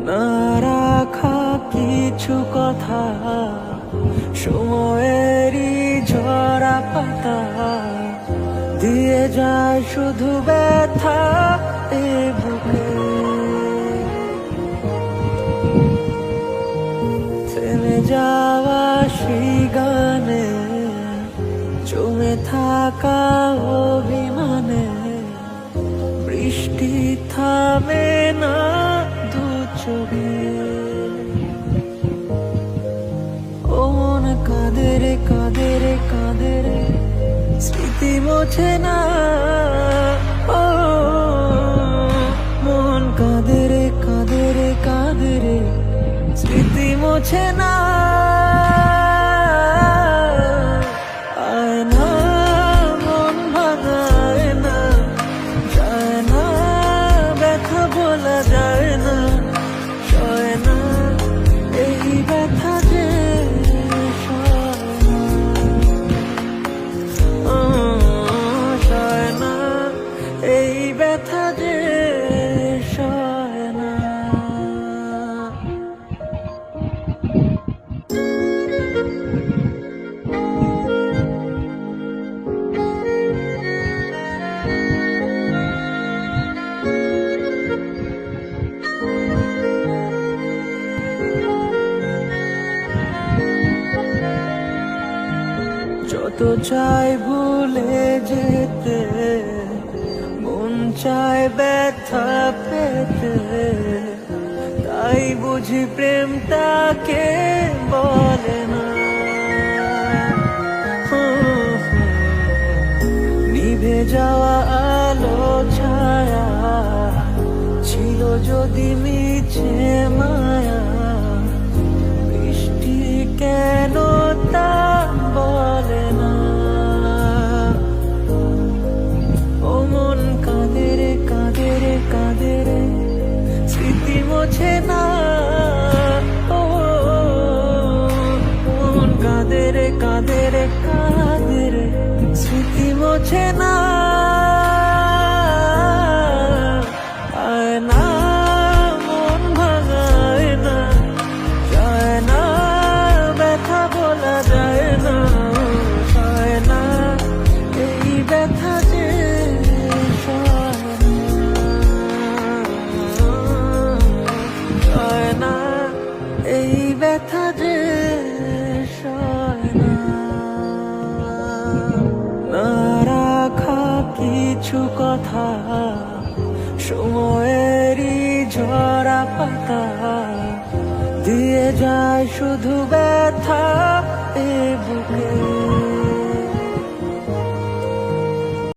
না রাখা কিছু কথা, সময়েরই ঝরা পাতা দিয়ে যায় শুধু ব্যথা এ বুকে। থেমে যাওয়া সেই গানে, জমে থাকা অভিমানে, বৃষ্টি থামে না দু চোখে। ও মন কাঁদে রে কাঁদে রে কাঁদে রে, স্মৃতি মোছে না। ও মন কাঁদে রে কাঁদে রে কাঁদে রে, স্মৃতি মোছে না। আয় না মন ভাঙায় না, যায় না ব্যথা বলা যায় না, সয় না এই ব্যথা যে সয় না, সয় না এই ব্যথা যে সয় না। যত চাই ভুলে যেতে, মন চায় ব্যথা পেতে, তাই বুঝি প্রেম তাকে বলে না। নিভে যাওয়া আলো ছায়া ছিল যদি মিছে মায়া, বৃষ্টি কেন তা বলে না। ও মন কাঁদে রে কাঁদে রে কাঁদে রে, স্মৃতি মোছে না। ও মন কাঁদে রে কাঁদে রে কাঁদে রে, স্মৃতি মোছে না। আয় না মন ভাঙায় না, যায় না ব্যথা বলা যায় না, সয় না এই ব্যথা যে সয় না, সয় না এই ব্যথা যে সয় না। না রাখা কিছু কথা, সময়েরই ঝরা পাতা দিয়ে যায় শুধু ব্যথা এ বুকে।